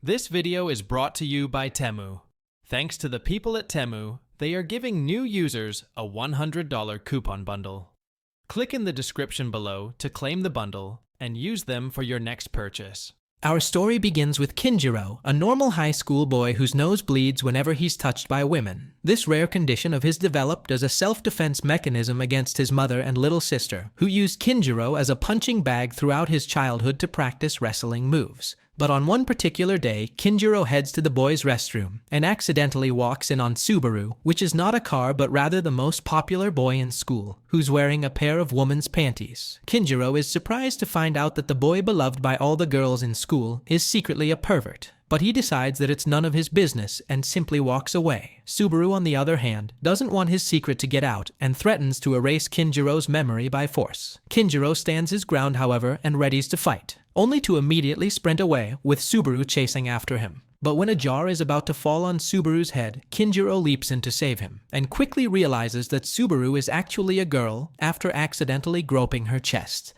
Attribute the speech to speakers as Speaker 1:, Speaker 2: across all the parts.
Speaker 1: This video is brought to you by Temu. Thanks to the people at Temu, they are giving new users a $100 coupon bundle. Click in the description below to claim the bundle and use them for your next purchase.
Speaker 2: Our story begins with Kinjiro, a normal high school boy whose nose bleeds whenever he's touched by women. This rare condition of his developed as a self-defense mechanism against his mother and little sister, who used Kinjiro as a punching bag throughout his childhood to practice wrestling moves. But on one particular day, Kinjiro heads to the boys' restroom and accidentally walks in on Subaru, which is not a car but rather the most popular boy in school, who's wearing a pair of woman's panties. Kinjiro is surprised to find out that the boy beloved by all the girls in school is secretly a pervert, but he decides that it's none of his business and simply walks away. Subaru, on the other hand, doesn't want his secret to get out and threatens to erase Kinjiro's memory by force. Kinjiro stands his ground, however, and readies to fight, only to immediately sprint away, with Subaru chasing after him. But when a jar is about to fall on Subaru's head, Kinjiro leaps in to save him, and quickly realizes that Subaru is actually a girl after accidentally groping her chest.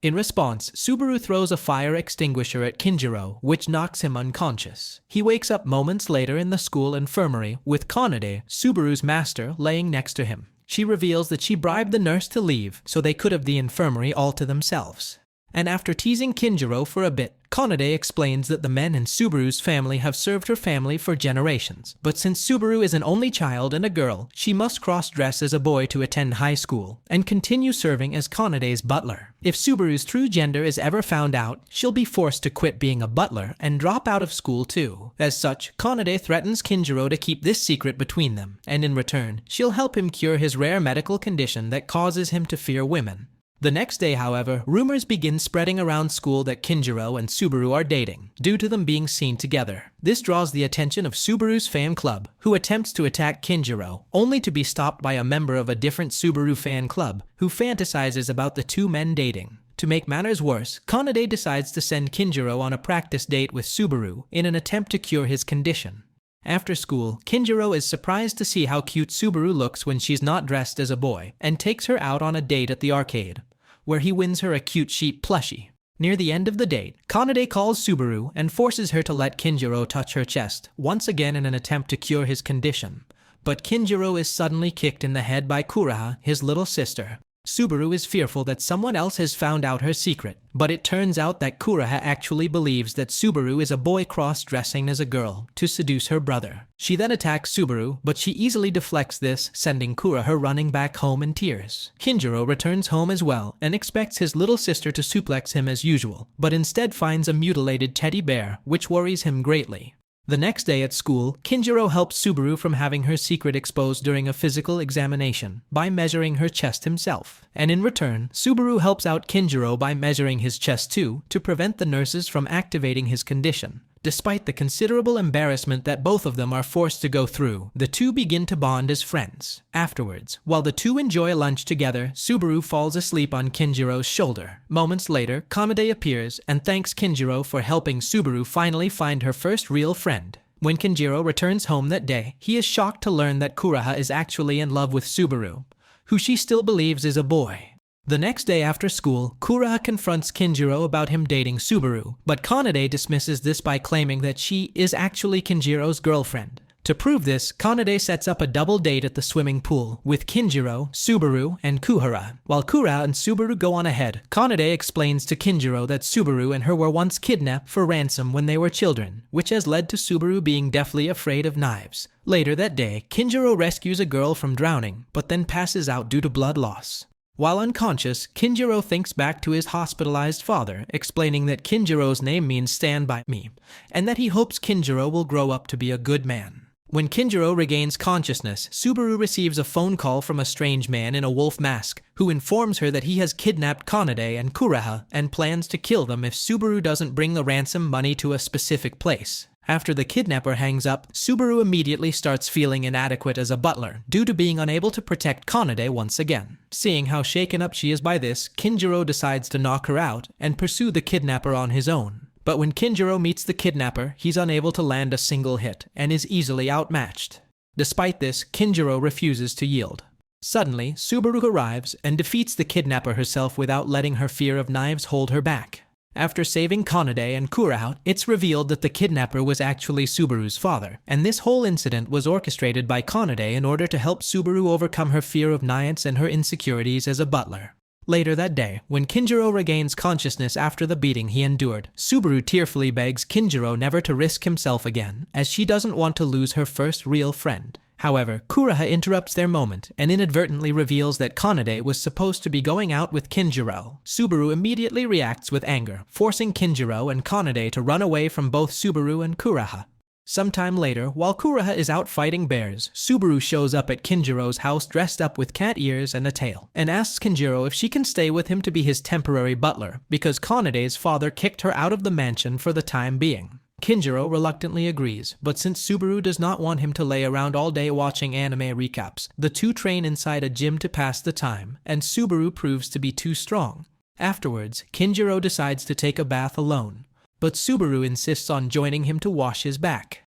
Speaker 2: In response, Subaru throws a fire extinguisher at Kinjiro, which knocks him unconscious. He wakes up moments later in the school infirmary with Kanade, Subaru's master, laying next to him. She reveals that she bribed the nurse to leave so they could have the infirmary all to themselves. And after teasing Kinjiro for a bit, Kanade explains that the men in Subaru's family have served her family for generations. But since Subaru is an only child and a girl, she must cross-dress as a boy to attend high school and continue serving as Kanade's butler. If Subaru's true gender is ever found out, she'll be forced to quit being a butler and drop out of school too. As such, Kanade threatens Kinjiro to keep this secret between them, and in return, she'll help him cure his rare medical condition that causes him to fear women. The next day, however, rumors begin spreading around school that Kinjiro and Subaru are dating, due to them being seen together. This draws the attention of Subaru's fan club, who attempts to attack Kinjiro, only to be stopped by a member of a different Subaru fan club, who fantasizes about the two men dating. To make matters worse, Kanade decides to send Kinjiro on a practice date with Subaru in an attempt to cure his condition. After school, Kinjiro is surprised to see how cute Subaru looks when she's not dressed as a boy, and takes her out on a date at the arcade, where he wins her a cute sheep plushie. Near the end of the date, Kanade calls Subaru and forces her to let Kinjiro touch her chest, once again in an attempt to cure his condition. But Kinjiro is suddenly kicked in the head by Kuraha, his little sister. Subaru is fearful that someone else has found out her secret, but it turns out that Kuraha actually believes that Subaru is a boy cross-dressing as a girl to seduce her brother. She then attacks Subaru, but she easily deflects this, sending Kuraha running back home in tears. Kinjiro returns home as well and expects his little sister to suplex him as usual, but instead finds a mutilated teddy bear, which worries him greatly. The next day at school, Kinjiro helps Subaru from having her secret exposed during a physical examination by measuring her chest himself. And in return, Subaru helps out Kinjiro by measuring his chest too, to prevent the nurses from activating his condition. Despite the considerable embarrassment that both of them are forced to go through, the two begin to bond as friends. Afterwards, while the two enjoy lunch together, Subaru falls asleep on Kinjiro's shoulder. Moments later, Kanade appears and thanks Kinjiro for helping Subaru finally find her first real friend. When Kinjiro returns home that day, he is shocked to learn that Kuraha is actually in love with Subaru, who she still believes is a boy. The next day after school, Kuraha confronts Kinjiro about him dating Subaru, but Kanade dismisses this by claiming that she is actually Kinjiro's girlfriend. To prove this, Kanade sets up a double date at the swimming pool with Kinjiro, Subaru, and Kuhara. While Kuraha and Subaru go on ahead, Kanade explains to Kinjiro that Subaru and her were once kidnapped for ransom when they were children, which has led to Subaru being deathly afraid of knives. Later that day, Kinjiro rescues a girl from drowning, but then passes out due to blood loss. While unconscious, Kinjiro thinks back to his hospitalized father, explaining that Kinjiro's name means "stand by me," and that he hopes Kinjiro will grow up to be a good man. When Kinjiro regains consciousness, Subaru receives a phone call from a strange man in a wolf mask, who informs her that he has kidnapped Kanade and Kuraha and plans to kill them if Subaru doesn't bring the ransom money to a specific place. After the kidnapper hangs up, Subaru immediately starts feeling inadequate as a butler, due to being unable to protect Kanade once again. Seeing how shaken up she is by this, Kinjiro decides to knock her out and pursue the kidnapper on his own. But when Kinjiro meets the kidnapper, he's unable to land a single hit and is easily outmatched. Despite this, Kinjiro refuses to yield. Suddenly, Subaru arrives and defeats the kidnapper herself without letting her fear of knives hold her back. After saving Kanade and Kuraha, it's revealed that the kidnapper was actually Subaru's father, and this whole incident was orchestrated by Kanade in order to help Subaru overcome her fear of Naiants and her insecurities as a butler. Later that day, when Kinjiro regains consciousness after the beating he endured, Subaru tearfully begs Kinjiro never to risk himself again, as she doesn't want to lose her first real friend. However, Kuraha interrupts their moment and inadvertently reveals that Kanade was supposed to be going out with Kinjiro. Subaru immediately reacts with anger, forcing Kinjiro and Kanade to run away from both Subaru and Kuraha. Sometime later, while Kuraha is out fighting bears, Subaru shows up at Kinjiro's house dressed up with cat ears and a tail, and asks Kinjiro if she can stay with him to be his temporary butler, because Kanade's father kicked her out of the mansion for the time being. Kinjiro reluctantly agrees, but since Subaru does not want him to lay around all day watching anime recaps, the two train inside a gym to pass the time, and Subaru proves to be too strong. Afterwards, Kinjiro decides to take a bath alone, but Subaru insists on joining him to wash his back.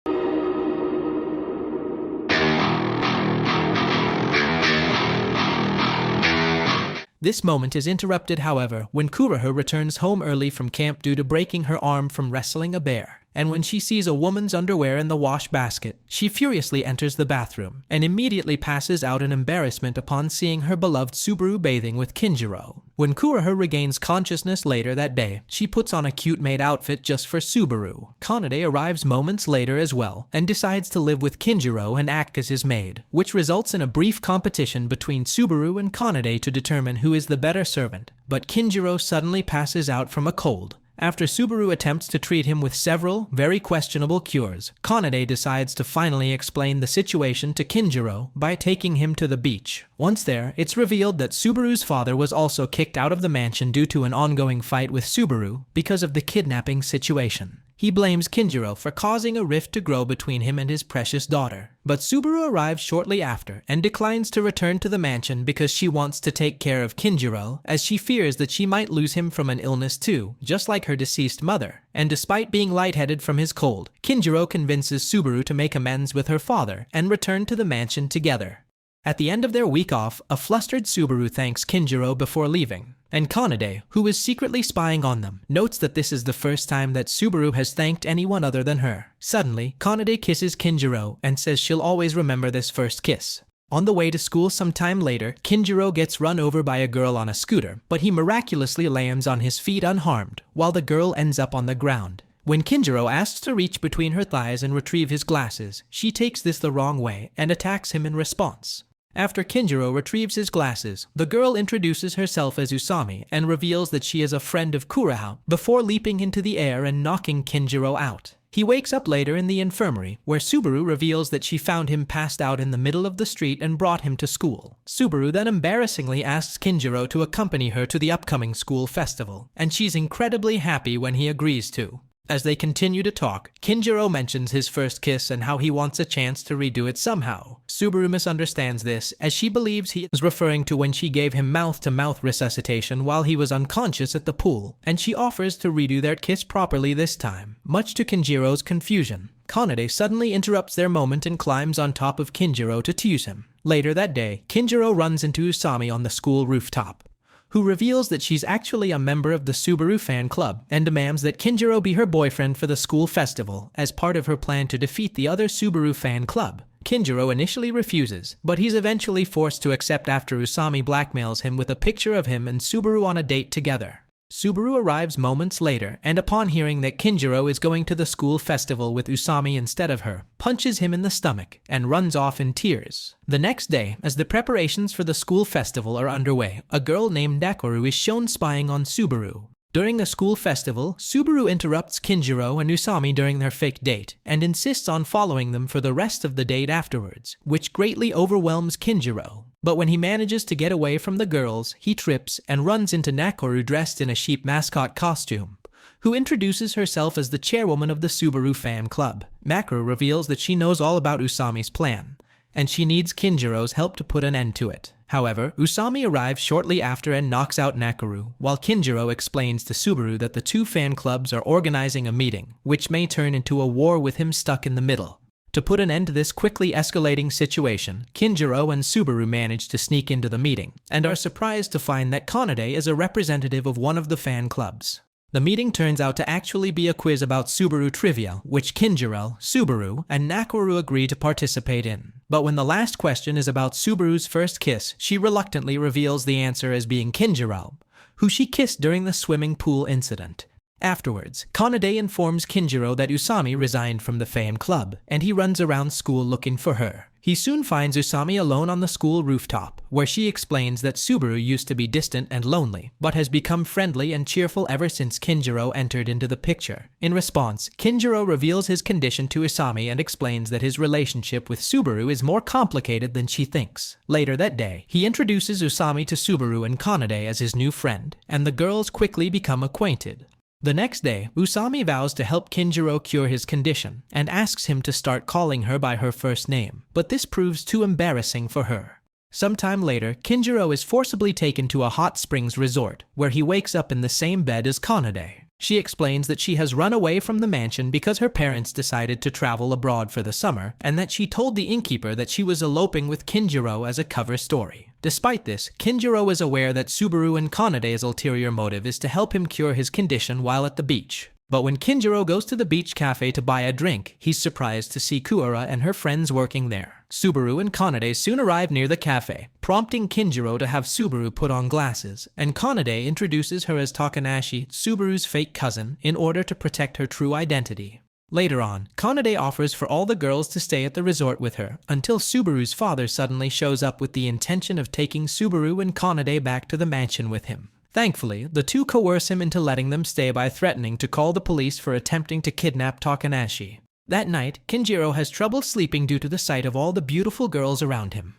Speaker 2: This moment is interrupted, however, when Kuraha returns home early from camp due to breaking her arm from wrestling a bear. And when she sees a woman's underwear in the wash basket, she furiously enters the bathroom and immediately passes out in embarrassment upon seeing her beloved Subaru bathing with Kinjiro. When Kuraha regains consciousness later that day, she puts on a cute maid outfit just for Subaru. Kanade arrives moments later as well and decides to live with Kinjiro and act as his maid, which results in a brief competition between Subaru and Kanade to determine who is the better servant. But Kinjiro suddenly passes out from a cold. After Subaru attempts to treat him with several very questionable cures, Kanade decides to finally explain the situation to Kinjiro by taking him to the beach. Once there, it's revealed that Subaru's father was also kicked out of the mansion due to an ongoing fight with Subaru because of the kidnapping situation. He blames Kinjiro for causing a rift to grow between him and his precious daughter. But Subaru arrives shortly after and declines to return to the mansion because she wants to take care of Kinjiro, as she fears that she might lose him from an illness too, just like her deceased mother. And despite being lightheaded from his cold, Kinjiro convinces Subaru to make amends with her father and return to the mansion together. At the end of their week off, a flustered Subaru thanks Kinjiro before leaving, and Kanade, who is secretly spying on them, notes that this is the first time that Subaru has thanked anyone other than her. Suddenly, Kanade kisses Kinjiro and says she'll always remember this first kiss. On the way to school sometime later, Kinjiro gets run over by a girl on a scooter, but he miraculously lands on his feet unharmed, while the girl ends up on the ground. When Kinjiro asks to reach between her thighs and retrieve his glasses, she takes this the wrong way and attacks him in response. After Kinjiro retrieves his glasses, the girl introduces herself as Usami and reveals that she is a friend of Kuraha before leaping into the air and knocking Kinjiro out. He wakes up later in the infirmary, where Subaru reveals that she found him passed out in the middle of the street and brought him to school. Subaru then embarrassingly asks Kinjiro to accompany her to the upcoming school festival, and she's incredibly happy when he agrees to. As they continue to talk, Kinjiro mentions his first kiss and how he wants a chance to redo it somehow. Subaru misunderstands this, as she believes he is referring to when she gave him mouth-to-mouth resuscitation while he was unconscious at the pool, and she offers to redo their kiss properly this time. Much to Kinjiro's confusion, Kanade suddenly interrupts their moment and climbs on top of Kinjiro to tease him. Later that day, Kinjiro runs into Usami on the school rooftop, who reveals that she's actually a member of the Subaru fan club and demands that Kinjiro be her boyfriend for the school festival as part of her plan to defeat the other Subaru fan club. Kinjiro initially refuses, but he's eventually forced to accept after Usami blackmails him with a picture of him and Subaru on a date together. Subaru arrives moments later, and upon hearing that Kinjiro is going to the school festival with Usami instead of her, punches him in the stomach and runs off in tears. The next day, as the preparations for the school festival are underway, a girl named Dakoru is shown spying on Subaru. During the school festival, Subaru interrupts Kinjiro and Usami during their fake date and insists on following them for the rest of the date afterwards, which greatly overwhelms Kinjiro. But when he manages to get away from the girls, he trips and runs into Nakoru dressed in a sheep mascot costume, who introduces herself as the chairwoman of the Subaru fan club. Nakoru reveals that she knows all about Usami's plan, and she needs Kinjiro's help to put an end to it. However, Usami arrives shortly after and knocks out Nakoru, while Kinjiro explains to Subaru that the two fan clubs are organizing a meeting, which may turn into a war with him stuck in the middle. To put an end to this quickly escalating situation, Kinjiro and Subaru manage to sneak into the meeting, and are surprised to find that Kanade is a representative of one of the fan clubs. The meeting turns out to actually be a quiz about Subaru trivia, which Kinjiro, Subaru, and Nakoru agree to participate in. But when the last question is about Subaru's first kiss, she reluctantly reveals the answer as being Kinjiro, who she kissed during the swimming pool incident. Afterwards, Kanade informs Kinjiro that Usami resigned from the fan club, and he runs around school looking for her. He soon finds Usami alone on the school rooftop, where she explains that Subaru used to be distant and lonely, but has become friendly and cheerful ever since Kinjiro entered into the picture. In response, Kinjiro reveals his condition to Usami and explains that his relationship with Subaru is more complicated than she thinks. Later that day, he introduces Usami to Subaru and Kanade as his new friend, and the girls quickly become acquainted. The next day, Usami vows to help Kinjiro cure his condition and asks him to start calling her by her first name, but this proves too embarrassing for her. Sometime later, Kinjiro is forcibly taken to a hot springs resort, where he wakes up in the same bed as Kanade. She explains that she has run away from the mansion because her parents decided to travel abroad for the summer, and that she told the innkeeper that she was eloping with Kinjiro as a cover story. Despite this, Kinjiro is aware that Subaru and Kanade's ulterior motive is to help him cure his condition while at the beach. But when Kinjiro goes to the beach cafe to buy a drink, he's surprised to see Kuara and her friends working there. Subaru and Kanade soon arrive near the cafe, prompting Kinjiro to have Subaru put on glasses, and Kanade introduces her as Takanashi, Subaru's fake cousin, in order to protect her true identity. Later on, Kanade offers for all the girls to stay at the resort with her, until Subaru's father suddenly shows up with the intention of taking Subaru and Kanade back to the mansion with him. Thankfully, the two coerce him into letting them stay by threatening to call the police for attempting to kidnap Takanashi. That night, Kinjiro has trouble sleeping due to the sight of all the beautiful girls around him.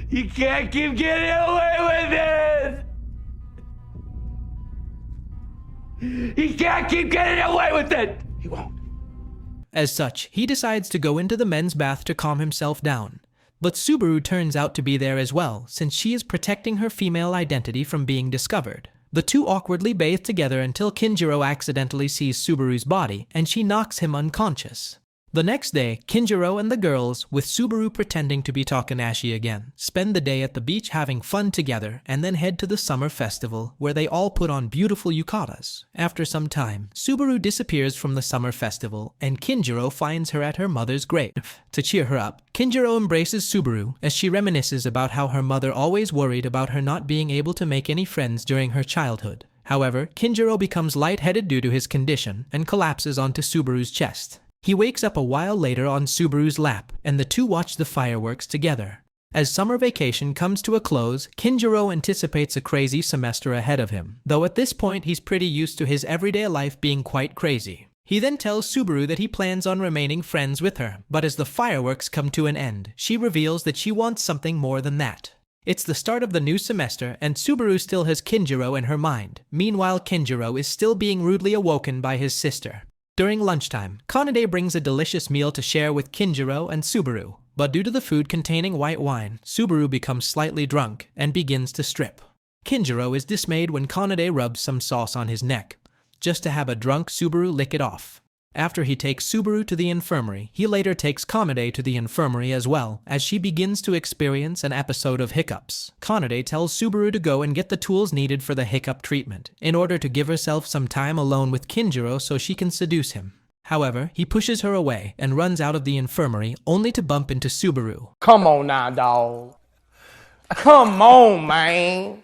Speaker 3: You can't keep getting away with it! He can't keep getting away with it! He won't.
Speaker 2: As such, he decides to go into the men's bath to calm himself down. But Subaru turns out to be there as well, since she is protecting her female identity from being discovered. The two awkwardly bathe together until Kinjiro accidentally sees Subaru's body, and she knocks him unconscious. The next day, Kinjiro and the girls, with Subaru pretending to be Takanashi again, spend the day at the beach having fun together and then head to the summer festival where they all put on beautiful yukatas. After some time, Subaru disappears from the summer festival and Kinjiro finds her at her mother's grave. To cheer her up, Kinjiro embraces Subaru as she reminisces about how her mother always worried about her not being able to make any friends during her childhood. However, Kinjiro becomes lightheaded due to his condition and collapses onto Subaru's chest. He wakes up a while later on Subaru's lap, and the two watch the fireworks together. As summer vacation comes to a close, Kinjiro anticipates a crazy semester ahead of him, though at this point he's pretty used to his everyday life being quite crazy. He then tells Subaru that he plans on remaining friends with her, but as the fireworks come to an end, she reveals that she wants something more than that. It's the start of the new semester, and Subaru still has Kinjiro in her mind. Meanwhile, Kinjiro is still being rudely awoken by his sister. During lunchtime, Kanade brings a delicious meal to share with Kinjiro and Subaru, but due to the food containing white wine, Subaru becomes slightly drunk and begins to strip. Kinjiro is dismayed when Kanade rubs some sauce on his neck, just to have a drunk Subaru lick it off. After he takes Subaru to the infirmary, he later takes Kanade to the infirmary as well, as she begins to experience an episode of hiccups. Kanade tells Subaru to go and get the tools needed for the hiccup treatment, in order to give herself some time alone with Kinjiro so she can seduce him. However, he pushes her away and runs out of the infirmary, only to bump into Subaru.
Speaker 3: Come on now, dawg. Come on, man.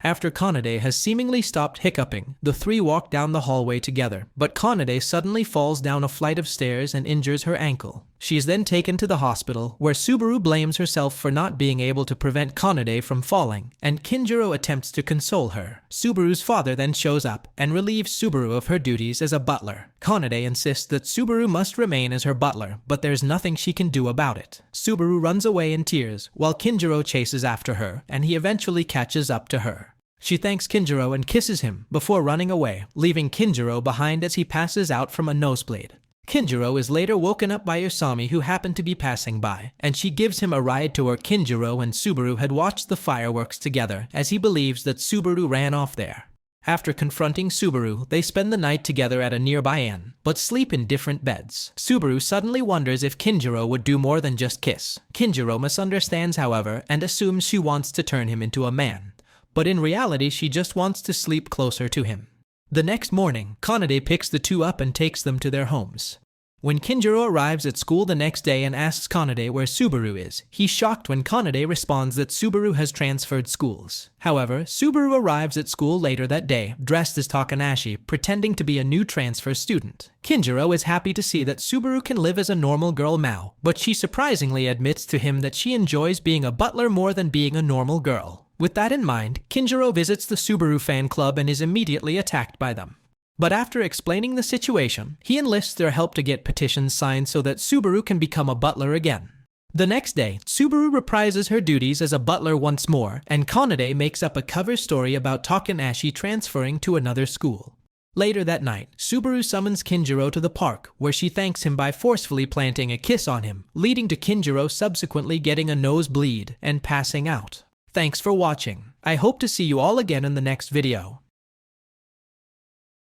Speaker 2: After Kanade has seemingly stopped hiccuping, the three walk down the hallway together, but Kanade suddenly falls down a flight of stairs and injures her ankle. She is then taken to the hospital, where Subaru blames herself for not being able to prevent Kanade from falling, and Kinjiro attempts to console her. Subaru's father then shows up and relieves Subaru of her duties as a butler. Kanade insists that Subaru must remain as her butler, but there's nothing she can do about it. Subaru runs away in tears, while Kinjiro chases after her, and he eventually catches up to her. She thanks Kinjiro and kisses him before running away, leaving Kinjiro behind as he passes out from a nosebleed. Kinjiro is later woken up by Usami, who happened to be passing by, and she gives him a ride to where Kinjiro and Subaru had watched the fireworks together, as he believes that Subaru ran off there. After confronting Subaru, they spend the night together at a nearby inn, but sleep in different beds. Subaru suddenly wonders if Kinjiro would do more than just kiss. Kinjiro misunderstands, however, and assumes she wants to turn him into a man. but in reality she just wants to sleep closer to him. The next morning, Kanade picks the two up and takes them to their homes. When Kinjiro arrives at school the next day and asks Kanade where Subaru is, he's shocked when Kanade responds that Subaru has transferred schools. However, Subaru arrives at school later that day, dressed as Takanashi, pretending to be a new transfer student. Kinjiro is happy to see that Subaru can live as a normal girl now, but she surprisingly admits to him that she enjoys being a butler more than being a normal girl. With that in mind, Kinjiro visits the Subaru fan club and is immediately attacked by them. But after explaining the situation, he enlists their help to get petitions signed so that Subaru can become a butler again. The next day, Subaru reprises her duties as a butler once more, and Kanade makes up a cover story about Takanashi transferring to another school. Later that night, Subaru summons Kinjiro to the park, where she thanks him by forcefully planting a kiss on him, leading to Kinjiro subsequently getting a nosebleed and passing out. Thanks for watching. I hope to see you all again in the next video.